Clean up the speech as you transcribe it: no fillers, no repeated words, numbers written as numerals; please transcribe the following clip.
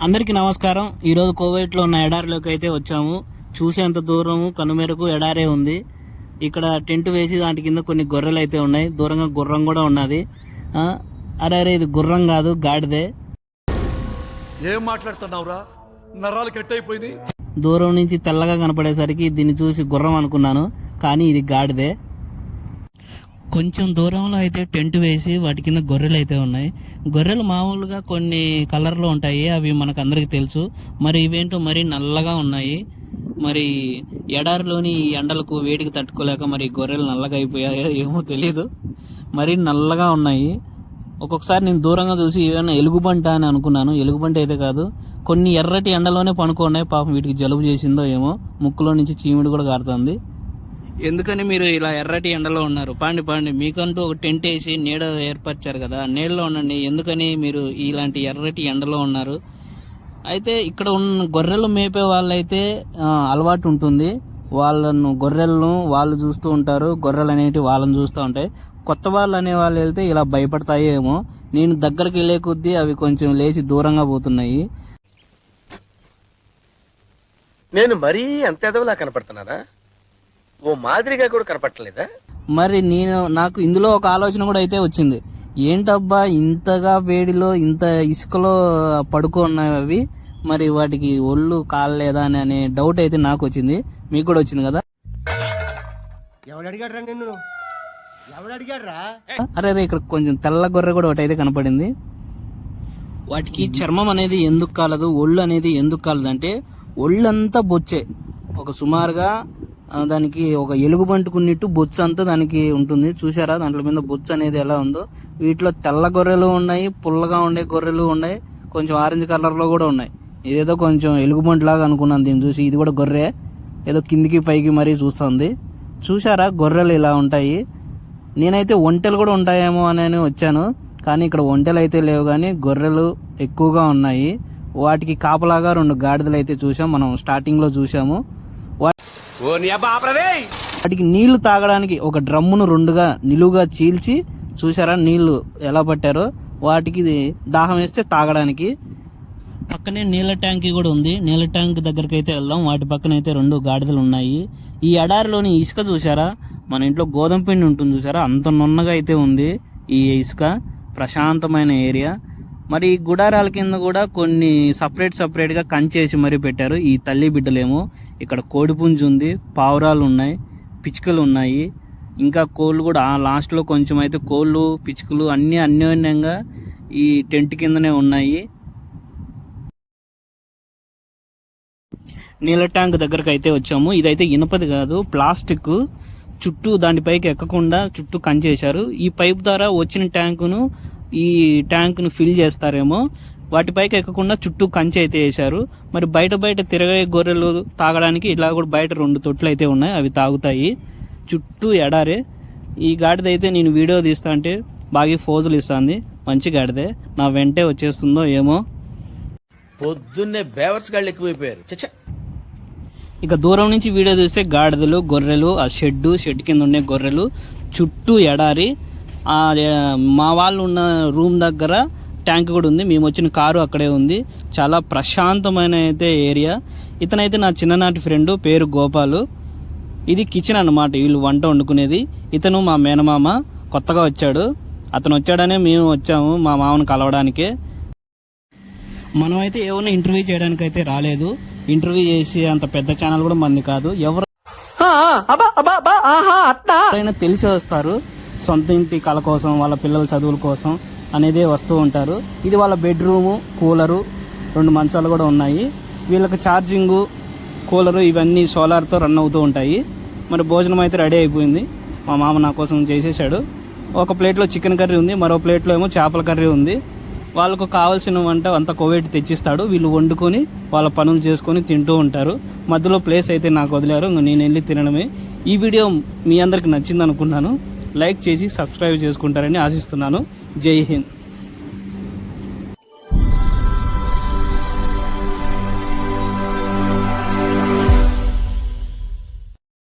అందరికీ నమస్కారం. ఈరోజు కోవైట్లో ఉన్న ఎడారిలోకి అయితే వచ్చాము. చూసేంత దూరము కనుమేరకు ఎడారే ఉంది. ఇక్కడ టెంట్ వేసి దాని కింద కొన్ని గొర్రెలు అయితే ఉన్నాయి. దూరంగా గుర్రం కూడా ఉన్నది. అరే ఇది గుర్రం కాదు, గాడిదే. ఏం మాట్లాడుతున్నావురా? నరాలు కట్ అయిపోయింది. దూరం నుంచి తెల్లగా కనపడేసరికి దీన్ని చూసి గుర్రం అనుకున్నాను, కానీ ఇది గాడిదే. కొంచెం దూరంలో అయితే టెంట్ వేసి వాటి కింద గొర్రెలు అయితే ఉన్నాయి. గొర్రెలు మామూలుగా కొన్ని కలర్లో ఉంటాయి, అవి మనకు అందరికీ తెలుసు. మరి ఇవేంటో మరీ నల్లగా ఉన్నాయి. మరి ఎడారిలోని ఎండలకు వేడికి తట్టుకోలేక మరి గొర్రెలు నల్లగా అయిపోయాయో ఏమో తెలియదు, మరీ నల్లగా ఉన్నాయి. ఒక్కొక్కసారి నేను దూరంగా చూసి ఏమైనా ఎలుగుబంట అని అనుకున్నాను. ఎలుగుబంట అయితే కాదు, కొన్ని ఎర్రటి ఎండలోనే పనుకున్నాయి. పాపం వీటికి జలుబు చేసిందో ఏమో, ముక్కులో నుంచి చీమిడి కూడా కారుతుంది. ఎందుకని మీరు ఇలా ఎర్రటి ఎండలో ఉన్నారు? పాండి మీకంటూ ఒక టెంట్ వేసి నీడ ఏర్పరిచారు కదా, నీడలో ఉండండి. ఎందుకని మీరు ఇలాంటి ఎర్రటి ఎండలో ఉన్నారు? అయితే ఇక్కడ ఉన్న గొర్రెలు మేపే వాళ్ళైతే అలవాటు ఉంటుంది. గొర్రెలను వాళ్ళు చూస్తూ ఉంటారు, గొర్రెలు అనేటివి వాళ్ళని చూస్తూ ఉంటాయి. కొత్త వాళ్ళు అనే వాళ్ళు వెళ్తే ఇలా భయపడతాయి ఏమో. నేను దగ్గరికి వెళ్ళే కొద్దీ అవి కొంచెం లేచి దూరంగా పోతున్నాయి. నేను మరీ అంత ఎదవలా కనపడుతున్నారా? ఓ మాదిరిగా కూడా కనపడలేదా? మరి నాకు ఇందులో ఒక ఆలోచన కూడా అయితే వచ్చింది. ఏంటబ్బా ఇంతగా వేడిలో ఇంత ఇసుకలో పడుకున్నాయి అవి, మరి వాటికి ఒళ్ళు కాలేదా అనే డౌట్ అయితే నాకు వచ్చింది. మీకు కూడా వచ్చింది కదా? అరే ఇక్కడ కొంచెం తెల్ల గొర్రె కూడా ఒకటి అయితే కనపడింది. వాటికి చర్మం అనేది ఎందుకు కాలదు, ఒళ్ళు అనేది ఎందుకు కాలదంటే ఒళ్ళంతా బొచ్చే. ఒక సుమారుగా దానికి ఒక ఎలుగుబంటుకున్నట్టు బొచ్చు అంతా దానికి ఉంటుంది. చూసారా దాంట్లో మీద బొచ్చు అనేది ఎలా ఉందో? వీటిలో తెల్ల గొర్రెలు ఉన్నాయి, పుల్లగా ఉండే గొర్రెలు ఉన్నాయి, కొంచెం ఆరెంజ్ కలర్లో కూడా ఉన్నాయి. ఇదేదో కొంచెం ఎలుగుబంటు లాగా అనుకున్నాను దీన్ని చూసి. ఇది కూడా గొర్రె, ఏదో కిందికి పైకి మరీ చూస్తుంది. చూసారా గొర్రెలు ఇలా ఉంటాయి. నేనైతే ఒంటెలు కూడా ఉంటాయేమో అని వచ్చాను, కానీ ఇక్కడ ఒంటెలు అయితే లేవు, కానీ గొర్రెలు ఎక్కువగా ఉన్నాయి. వాటికి కాపలాగా 2 గాడిదలు అయితే చూసాం, మనం స్టార్టింగ్లో చూసాము. వాటికి నీళ్లు తాగడానికి ఒక డ్రమ్మును 2గా నిలువుగా చీల్చి చూసారా నీళ్లు ఎలా పట్టారో. వాటికి దాహం వేస్తే తాగడానికి. పక్కనే నీళ్ళ ట్యాంక్ కూడా ఉంది. నీళ్ళ ట్యాంక్ దగ్గరికి అయితే వెళ్దాం. వాటి పక్కన అయితే 2 గాడిదలు ఉన్నాయి. ఈ ఎడారిలోని ఇసుక చూసారా, మన ఇంట్లో గోధుమ పిండి ఉంటుంది చూసారా, అంత నున్నగా అయితే ఉంది ఈ ఇసుక. ప్రశాంతమైన ఏరియా. మరి ఈ గుడారాల కింద కూడా కొన్ని సపరేట్గా కంచేసి మరీ పెట్టారు. ఈ తల్లి బిడ్డలేమో. ఇక్కడ కోడిపుంజు ఉంది, పావురాలు ఉన్నాయి, పిచ్చుకలు ఉన్నాయి, ఇంకా కోళ్ళు కూడా లాస్ట్లో కొంచెం అయితే కోళ్ళు పిచ్చుకలు అన్నీ అన్యోన్యంగా ఈ టెంట్ కిందనే ఉన్నాయి. నీళ్ళ ట్యాంక్ దగ్గరకు అయితే వచ్చాము. ఇదైతే ఇనుపది కాదు, ప్లాస్టిక్. చుట్టూ దానిపైకి ఎక్కకుండా చుట్టూ కంచేశారు. ఈ పైప్ ద్వారా వచ్చిన ట్యాంకును ఈ ట్యాంక్ను ఫిల్ చేస్తారేమో. వాటిపైకి ఎక్కకుండా చుట్టూ కంచె అయితే వేశారు. మరి బయట తిరగే గొర్రెలు తాగడానికి ఇలా కూడా బయట 2 తొట్లు అయితే ఉన్నాయి, అవి తాగుతాయి. చుట్టూ ఎడారే. ఈ గాడిదైతే నేను వీడియో తీస్తా అంటే బాగా ఫోజులు ఇస్తుంది. మంచి గాడిదే, నా వెంటే వచ్చేస్తుందో ఏమో. పొద్దున్నే బేవర్స్ గాళ్ళు ఎక్కువైపోయారు. ఇక దూరం నుంచి వీడియో చూస్తే గాడిదలు, గొర్రెలు, ఆ షెడ్ కింద ఉండే గొర్రెలు, చుట్టూ ఎడారి. మా వాళ్ళు ఉన్న రూమ్ దగ్గర ట్యాంక్ కూడా ఉంది. మేము వచ్చిన కారు అక్కడే ఉంది. చాలా ప్రశాంతమైన అయితే ఏరియా. ఇతనైతే నా చిన్ననాటి ఫ్రెండ్, పేరు గోపాలు. ఇది కిచెన్ అన్నమాట, వీళ్ళు వంట వండుకునేది. ఇతను మా మేనమామ, కొత్తగా వచ్చాడు. అతను వచ్చాడనే మేము వచ్చాము మా మామను కలవడానికే. మనమైతే ఏమైనా ఇంటర్వ్యూ చేయడానికి అయితే రాలేదు. ఇంటర్వ్యూ చేసి అంత పెద్ద ఛానల్ కూడా మంది కాదు. ఎవరైనా తెలిసి వస్తారు, సొంత ఇంటి కళ కోసం, వాళ్ళ పిల్లల చదువుల కోసం అనేది వస్తూ ఉంటారు. ఇది వాళ్ళ బెడ్రూము, కూలరు, 2 మంచాలు కూడా ఉన్నాయి. వీళ్ళకి ఛార్జింగు, కూలరు ఇవన్నీ సోలార్తో రన్ అవుతూ ఉంటాయి. మరి భోజనం అయితే రెడీ అయిపోయింది. మా మామ నా కోసం చేసేసాడు. ఒక ప్లేట్లో చికెన్ కర్రీ ఉంది, మరో ప్లేట్లో ఏమో చేపల కర్రీ ఉంది. వాళ్ళకు కావాల్సిన వంట అంతా కోవేటి తెచ్చిస్తాడు. వీళ్ళు వండుకొని వాళ్ళ పనులు చేసుకొని తింటూ ఉంటారు. మధ్యలో ప్లేస్ అయితే నాకు వదిలేరు, నేను వెళ్ళి తినడమే. ఈ వీడియో మీ అందరికి నచ్చింది అనుకున్నాను. లైక్ చేసి సబ్స్క్రైబ్ చేసుకుంటారని ఆశిస్తున్నాను. జై హింద్.